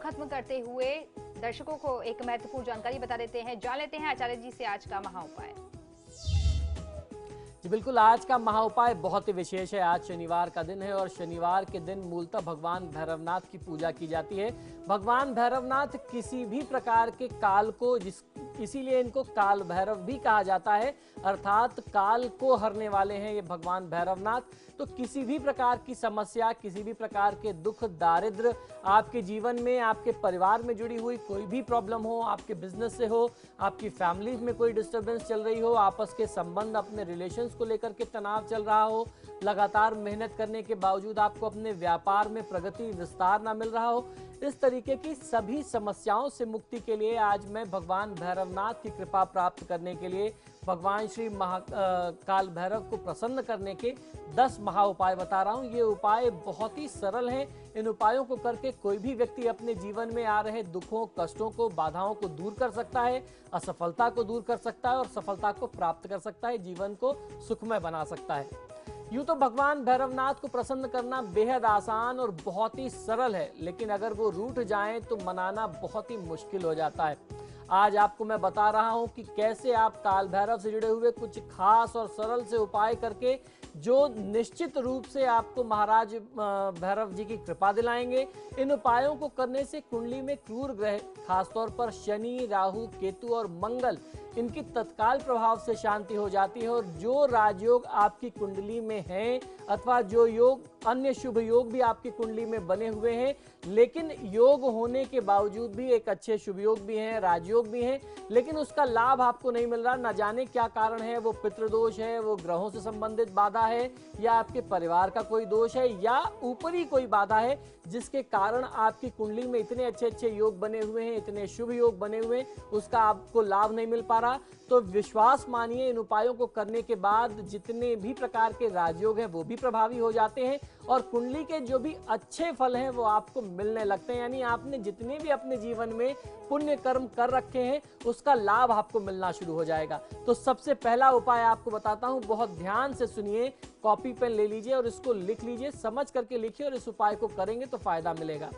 खत्म करते हुए दर्शकों को एक महत्वपूर्ण जानकारी बता देते हैं। जान लेते हैं आचार्य जी से आज का महा उपाय। जी बिल्कुल, आज का महा उपाय बहुत ही विशेष है। आज शनिवार का दिन है और शनिवार के दिन मूलतः भगवान भैरवनाथ की पूजा की जाती है। भगवान भैरवनाथ किसी भी प्रकार के काल को इसीलिए इनको काल भैरव भी कहा जाता है, अर्थात काल को हरने वाले हैं ये भगवान भैरवनाथ। तो किसी भी प्रकार की समस्या, किसी भी प्रकार के दुख, दारिद्र, आपके जीवन में, आपके परिवार में जुड़ी हुई कोई भी प्रॉब्लम हो, आपके बिजनेस से हो, आपकी फैमिली में कोई डिस्टर्बेंस चल रही हो, आपस के संबंध, अपने रिलेशंस को लेकर के तनाव चल रहा हो, लगातार मेहनत करने के बावजूद आपको अपने व्यापार में प्रगति, विस्तार ना मिल रहा हो, इस तरीके की सभी समस्याओं से मुक्ति के लिए आज मैं भगवान भैरवनाथ की कृपा प्राप्त करने के लिए भगवान श्री काल भैरव को प्रसन्न करने के 10 महा उपाय बता रहा हूँ। ये उपाय बहुत ही सरल हैं। इन उपायों को करके कोई भी व्यक्ति अपने जीवन में आ रहे दुखों, कष्टों को, बाधाओं को दूर कर सकता है, असफलता को दूर कर सकता है और सफलता को प्राप्त कर सकता है, जीवन को सुखमय बना सकता है। यूं तो भगवान भैरवनाथ को प्रसन्न करना बेहद आसान और बहुत ही सरल है, लेकिन अगर वो रूठ जाएं तो मनाना बहुत ही मुश्किल हो जाता है। आज आपको मैं बता रहा हूं कि कैसे आप काल भैरव से जुड़े हुए कुछ खास और सरल से उपाय करके जो निश्चित रूप से आपको महाराज भैरव जी की कृपा दिलाएंगे। इन उपायों को करने से कुंडली में क्रूर ग्रह, खासतौर पर शनि, राहु, केतु और मंगल, इनकी तत्काल प्रभाव से शांति हो जाती है। और जो राजयोग आपकी कुंडली में हैं अथवा जो योग, अन्य शुभ योग भी आपकी कुंडली में बने हुए हैं, लेकिन योग होने के बावजूद भी एक अच्छे शुभ योग भी हैं, राजयोग भी हैं, लेकिन उसका लाभ आपको नहीं मिल रहा, न जाने क्या कारण है। वो पितृदोष है, वो ग्रहों से संबंधित बाधा है, या आपके परिवार का कोई दोष है, या ऊपरी कोई बाधा है जिसके कारण आपकी कुंडली में इतने अच्छे अच्छे योग बने हुए हैं, इतने शुभ योग बने हुए हैं, उसका आपको लाभ नहीं मिल पा रहा। तो विश्वास मानिए, इन उपायों को करने के बाद जितने भी प्रकार के राजयोग हैं वो भी प्रभावी हो जाते हैं और कुंडली के जो भी अच्छे फल हैं वो आपको मिलने लगते हैं। यानी आपने जितने भी अपने जीवन में पुण्य कर्म कर रखे हैं उसका लाभ आपको मिलना शुरू हो जाएगा। तो सबसे पहला उपाय आपको बताता हूं, बहुत ध्यान से सुनिए, कॉपी पेन ले लीजिए और इसको लिख लीजिए, समझ करके लिखिए और इस उपाय को करेंगे तो फायदा मिलेगा।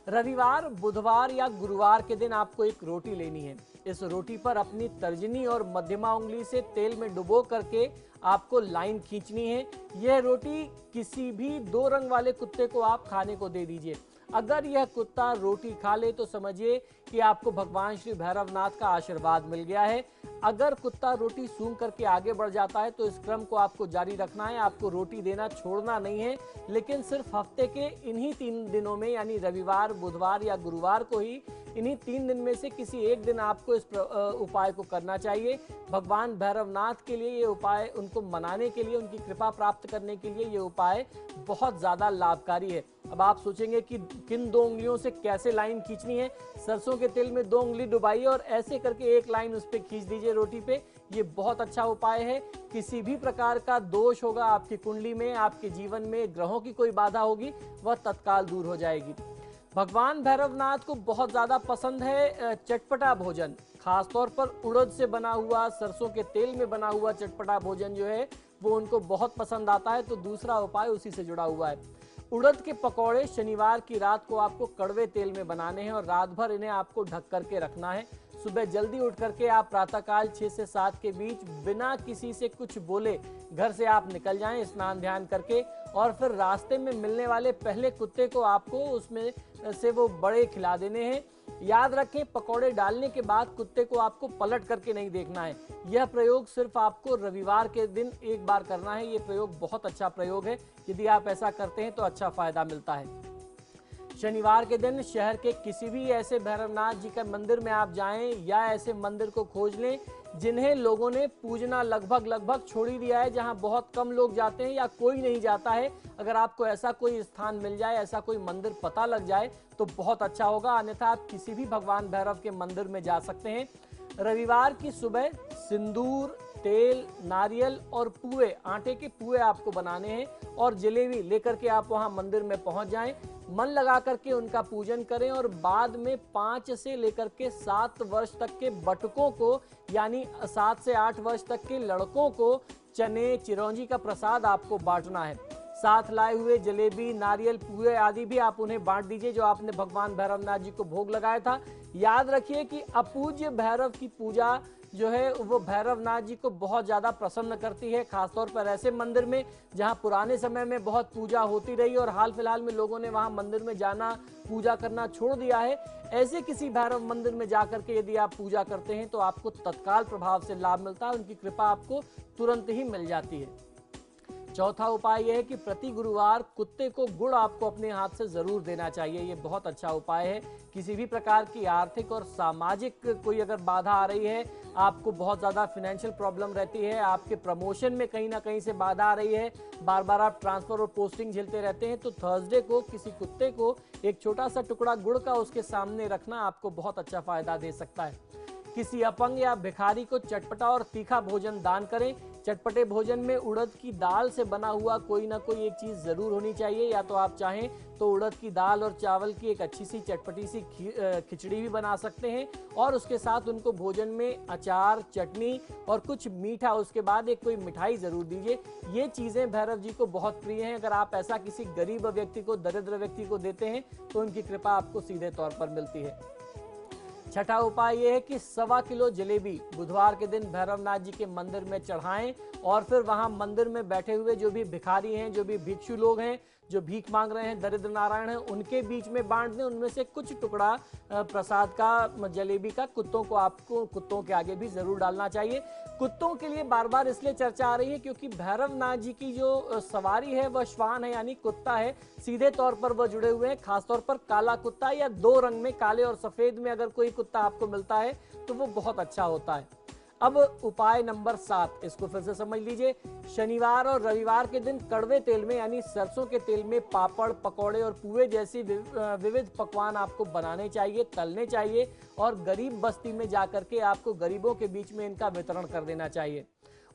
रविवार, बुधवार या गुरुवार के दिन आपको एक रोटी लेनी है। इस रोटी पर अपनी तर्जनी और मध्यमा उंगली से तेल में डुबो करके आपको लाइन खींचनी है। यह रोटी किसी भी 2 रंग वाले कुत्ते को आप खाने को दे दीजिए। अगर यह कुत्ता रोटी खा ले तो समझिए कि आपको भगवान श्री भैरवनाथ का आशीर्वाद मिल गया है। अगर कुत्ता रोटी सूंघ करके आगे बढ़ जाता है तो इस क्रम को आपको जारी रखना है, आपको रोटी देना छोड़ना नहीं है, लेकिन सिर्फ हफ्ते के इन्हीं 3 दिनों में, यानी रविवार, बुधवार या गुरुवार को ही, इन्हीं 3 दिन में से किसी एक दिन आपको इस उपाय को करना चाहिए। भगवान भैरवनाथ के लिए ये उपाय, उनको मनाने के लिए, उनकी कृपा प्राप्त करने के लिए ये उपाय बहुत ज़्यादा लाभकारी है। अब आप सोचेंगे कि किन 2 उंगलियों से कैसे लाइन खींचनी है। सरसों के तेल में 2 उंगली डुबाइए और ऐसे करके एक लाइन उस पर खींच दीजिए रोटी पे। ये बहुत अच्छा उपाय है। किसी भी प्रकार का दोष होगा आपकी कुंडली में, आपके जीवन में ग्रहों की कोई बाधा होगी, वह तत्काल दूर हो जाएगी। भगवान भैरवनाथ को बहुत ज़्यादा पसंद है चटपटा भोजन, खासतौर पर उड़द से बना हुआ, सरसों के तेल में बना हुआ चटपटा भोजन जो है वो उनको बहुत पसंद आता है। तो दूसरा उपाय उसी से जुड़ा हुआ है। उड़द के पकौड़े शनिवार की रात को आपको कड़वे तेल में बनाने हैं और रात भर इन्हें आपको ढक करके रखना है। सुबह जल्दी उठ करके आप प्रातःकाल 6 से 7 के बीच बिना किसी से कुछ बोले घर से आप निकल जाएं स्नान ध्यान करके, और फिर रास्ते में मिलने वाले पहले कुत्ते को आपको उसमें से वो बड़े खिला देने हैं। याद रखें, पकौड़े डालने के बाद कुत्ते को आपको पलट करके नहीं देखना है। यह प्रयोग सिर्फ आपको रविवार के दिन एक बार करना है। यह प्रयोग बहुत अच्छा प्रयोग है। यदि आप ऐसा करते हैं तो अच्छा फायदा मिलता है। शनिवार के दिन शहर के किसी भी ऐसे भैरवनाथ जी के मंदिर में आप जाएं या ऐसे मंदिर को खोज लें जिन्हें लोगों ने पूजना लगभग छोड़ ही दिया है, जहां बहुत कम लोग जाते हैं या कोई नहीं जाता है। अगर आपको ऐसा कोई स्थान मिल जाए, ऐसा कोई मंदिर पता लग जाए तो बहुत अच्छा होगा, अन्यथा आप किसी भी भगवान भैरव के मंदिर में जा सकते हैं। रविवार की सुबह सिंदूर, तेल, नारियल और पुए, आटे के पुए आपको बनाने हैं और जलेबी लेकर के आप वहां मंदिर में पहुंच जाएं। मन लगा करके उनका पूजन करें और बाद में 5 से लेकर के 7 वर्ष तक के बटुकों को, यानी 7 से 8 वर्ष तक के लड़कों को चने, चिरौंजी का प्रसाद आपको बांटना है। साथ लाए हुए जलेबी, नारियल, पुए आदि भी आप उन्हें बांट दीजिए जो आपने भगवान भैरवनाथ जी को भोग लगाया था। याद रखिए कि अपूज्य भैरव की पूजा जो है वो भैरवनाथ जी को बहुत ज़्यादा प्रसन्न करती है, खासतौर पर ऐसे मंदिर में जहां पुराने समय में बहुत पूजा होती रही और हाल फिलहाल में लोगों ने वहां मंदिर में जाना, पूजा करना छोड़ दिया है। ऐसे किसी भैरव मंदिर में जाकर के यदि आप पूजा करते हैं तो आपको तत्काल प्रभाव से लाभ मिलता है, उनकी कृपा आपको तुरंत ही मिल जाती है। चौथा उपाय यह है कि प्रति गुरुवार कुत्ते को गुड़ आपको अपने हाथ से जरूर देना चाहिए। ये बहुत अच्छा उपाय है। किसी भी प्रकार की आर्थिक और सामाजिक कोई अगर बाधा आ रही है, आपको बहुत ज़्यादा फाइनेंशियल प्रॉब्लम रहती है, आपके प्रमोशन में कहीं ना कहीं से बाधा आ रही है, बार बार आप ट्रांसफर और पोस्टिंग झेलते रहते हैं, तो थर्सडे को किसी कुत्ते को एक छोटा सा टुकड़ा गुड़ का उसके सामने रखना आपको बहुत अच्छा फायदा दे सकता है। किसी अपंग या भिखारी को चटपटा और तीखा भोजन दान करें। चटपटे भोजन में उड़द की दाल से बना हुआ कोई ना कोई एक चीज़ ज़रूर होनी चाहिए। या तो आप चाहें तो उड़द की दाल और चावल की एक अच्छी सी चटपटी सी खिचड़ी भी बना सकते हैं और उसके साथ उनको भोजन में अचार, चटनी और कुछ मीठा, उसके बाद एक कोई मिठाई ज़रूर दीजिए। ये चीज़ें भैरव जी को बहुत प्रिय हैं। अगर आप ऐसा किसी गरीब व्यक्ति को, दरिद्र व्यक्ति को देते हैं तो उनकी कृपा आपको सीधे तौर पर मिलती है। छठा उपाय यह है कि 1.25 किलो जलेबी बुधवार के दिन भैरवनाथ जी के मंदिर में चढ़ाएं और फिर वहां मंदिर में बैठे हुए जो भी भिखारी हैं, जो भी भिक्षु लोग हैं, जो भीख मांग रहे हैं, दरिद्र नारायण हैं, उनके बीच में बांट दें। उनमें से कुछ टुकड़ा प्रसाद का, जलेबी का आपको कुत्तों के आगे भी जरूर डालना चाहिए। कुत्तों के लिए बार बार इसलिए चर्चा आ रही है क्योंकि भैरवनाथ जी की जो सवारी है वह श्वान है, यानी कुत्ता है। सीधे तौर पर वह जुड़े हुए हैं, खासतौर पर काला कुत्ता या 2 रंग में, काले और सफेद में अगर कोई कुत्ता आपको मिलता है तो वो बहुत अच्छा होता है। अब उपाय नंबर 7, इसको फिर से समझ लीजिए। शनिवार और रविवार के दिन कड़वे तेल में यानी सरसों के तेल में पापड़, पकौड़े और पुए जैसी विविध पकवान आपको बनाने चाहिए, तलने चाहिए और गरीब बस्ती में जाकर के आपको गरीबों के बीच में इनका वितरण कर देना चाहिए।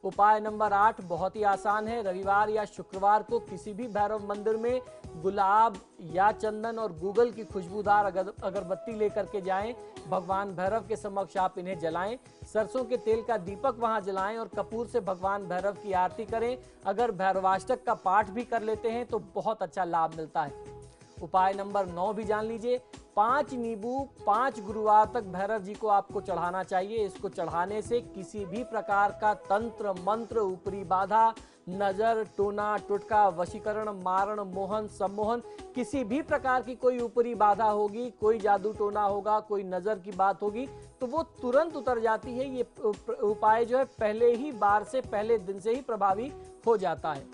उपाय नंबर 8 बहुत ही आसान है। रविवार या शुक्रवार को किसी भी भैरव मंदिर में गुलाब या चंदन और गूगल की खुशबूदार अगरबत्ती लेकर के जाएं। भगवान भैरव के समक्ष आप इन्हें जलाएं। सरसों के तेल का दीपक वहां जलाएं और कपूर से भगवान भैरव की आरती करें। अगर भैरवाष्टक का पाठ भी कर लेते हैं तो बहुत अच्छा लाभ मिलता है। उपाय नंबर 9 भी जान लीजिए। 5 नींबू 5 गुरुवार तक भैरव जी को आपको चढ़ाना चाहिए। इसको चढ़ाने से किसी भी प्रकार का तंत्र, मंत्र, ऊपरी बाधा, नजर, टोना, टुटका, वशीकरण, मारण, मोहन, सम्मोहन, किसी भी प्रकार की कोई ऊपरी बाधा होगी, कोई जादू टोना होगा, कोई नजर की बात होगी तो वो तुरंत उतर जाती है। ये उपाय जो है पहले ही बार से, पहले दिन से ही प्रभावी हो जाता है।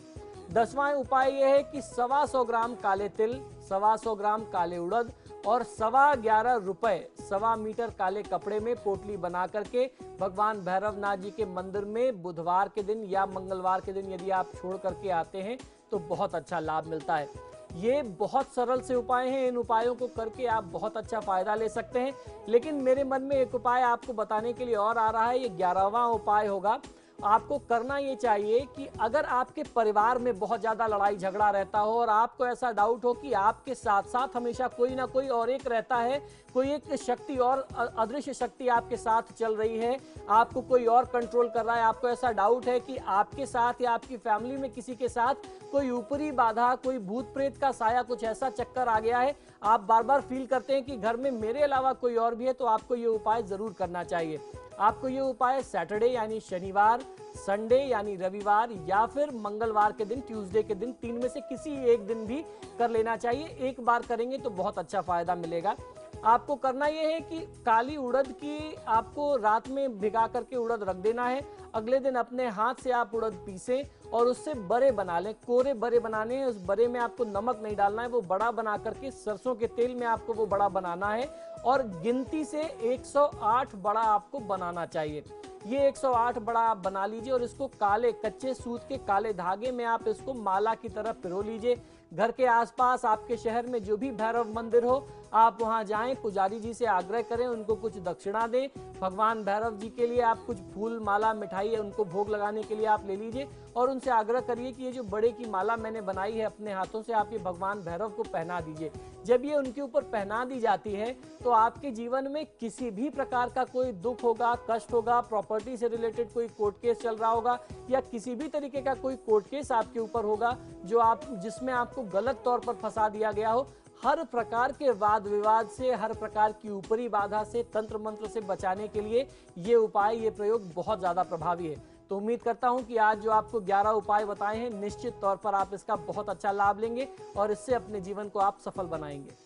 10वां उपाय यह है कि 125 ग्राम काले तिल, 125 ग्राम काले उड़द और 11.25 रुपए 1.25 मीटर काले कपड़े में पोटली बना करके भगवान भैरवनाथ जी के मंदिर में बुधवार के दिन या मंगलवार के दिन यदि आप छोड़ करके आते हैं तो बहुत अच्छा लाभ मिलता है। ये बहुत सरल से उपाय हैं। इन उपायों को करके आप बहुत अच्छा फायदा ले सकते हैं। लेकिन मेरे मन में एक उपाय आपको बताने के लिए और आ रहा है। ये 11वां उपाय होगा। आपको करना ये चाहिए कि अगर आपके परिवार में बहुत ज़्यादा लड़ाई झगड़ा रहता हो और आपको ऐसा डाउट हो कि आपके साथ साथ हमेशा कोई ना कोई और एक रहता है, कोई एक शक्ति और अदृश्य शक्ति आपके साथ चल रही है, आपको कोई और कंट्रोल कर रहा है, आपको ऐसा डाउट है कि आपके साथ या आपकी फैमिली में किसी के साथ कोई ऊपरी बाधा, कोई भूत प्रेत का साया, कुछ ऐसा चक्कर आ गया है, आप बार बार फील करते हैं कि घर में मेरे अलावा कोई और भी है, तो आपको ये उपाय जरूर करना चाहिए। आपको ये उपाय सैटरडे यानी शनिवार, संडे यानी रविवार या फिर मंगलवार के दिन, ट्यूसडे के दिन, 3 में से किसी एक दिन भी कर लेना चाहिए। एक बार करेंगे तो बहुत अच्छा फायदा मिलेगा। आपको करना यह है कि काली उड़द की आपको रात में भिगा करके उड़द रख देना है। अगले दिन अपने हाथ से आप उड़द पीसें और उससे बड़े बना लें। कोरे बड़े बनाने हैं। उस बड़े में आपको नमक नहीं डालना है, वो बड़ा बना करके सरसों के तेल में आपको वो बड़ा बनाना है और गिनती से 108 बड़ा आपको बनाना चाहिए। ये 108 बड़ा आप बना लीजिए और इसको काले कच्चे सूत के काले धागे में आप इसको माला की तरह पिरो लीजिए। घर के आसपास आपके शहर में जो भी भैरव मंदिर हो आप वहां जाएं, पुजारी जी से आग्रह करें, उनको कुछ दक्षिणा दें। भगवान भैरव जी के लिए आप कुछ फूल माला मिठाई है उनको भोग लगाने के लिए आप ले लीजिए और उनसे आग्रह करिए कि ये जो बड़े की माला मैंने बनाई है अपने हाथों से, आप ये भगवान भैरव को पहना दीजिए। जब ये उनके ऊपर पहना दी जाती है तो आपके जीवन में किसी भी प्रकार का कोई दुख होगा, कष्ट होगा, प्रॉपर्टी से रिलेटेड कोई कोर्ट केस चल रहा होगा या किसी भी तरीके का कोई कोर्ट केस आपके ऊपर होगा जिसमें आपको गलत तौर पर फंसा दिया गया हो, हर प्रकार के वाद विवाद से, हर प्रकार की ऊपरी बाधा से, तंत्र मंत्र से बचाने के लिए ये उपाय, ये प्रयोग बहुत ज्यादा प्रभावी है। तो उम्मीद करता हूं कि आज जो आपको 11 उपाय बताए हैं, निश्चित तौर पर आप इसका बहुत अच्छा लाभ लेंगे और इससे अपने जीवन को आप सफल बनाएंगे।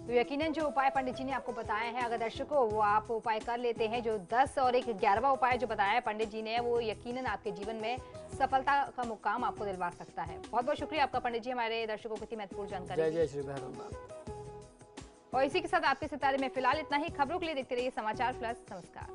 तो यकीनन जो उपाय पंडित जी ने आपको बताए हैं, अगर दर्शकों वो आप उपाय कर लेते हैं, जो 10 और एक 11वां उपाय जो बताया है पंडित जी ने, वो यकीनन आपके जीवन में सफलता का मुकाम आपको दिलवा सकता है। बहुत बहुत शुक्रिया आपका पंडित जी, हमारे दर्शकों को इतनी महत्वपूर्ण जानकारी। जय जय श्री भैरवनाथ। और इसी के साथ आपके सितारे में फिलहाल इतना ही। खबरों के लिए देखते रहिए समाचार प्लस। नमस्कार।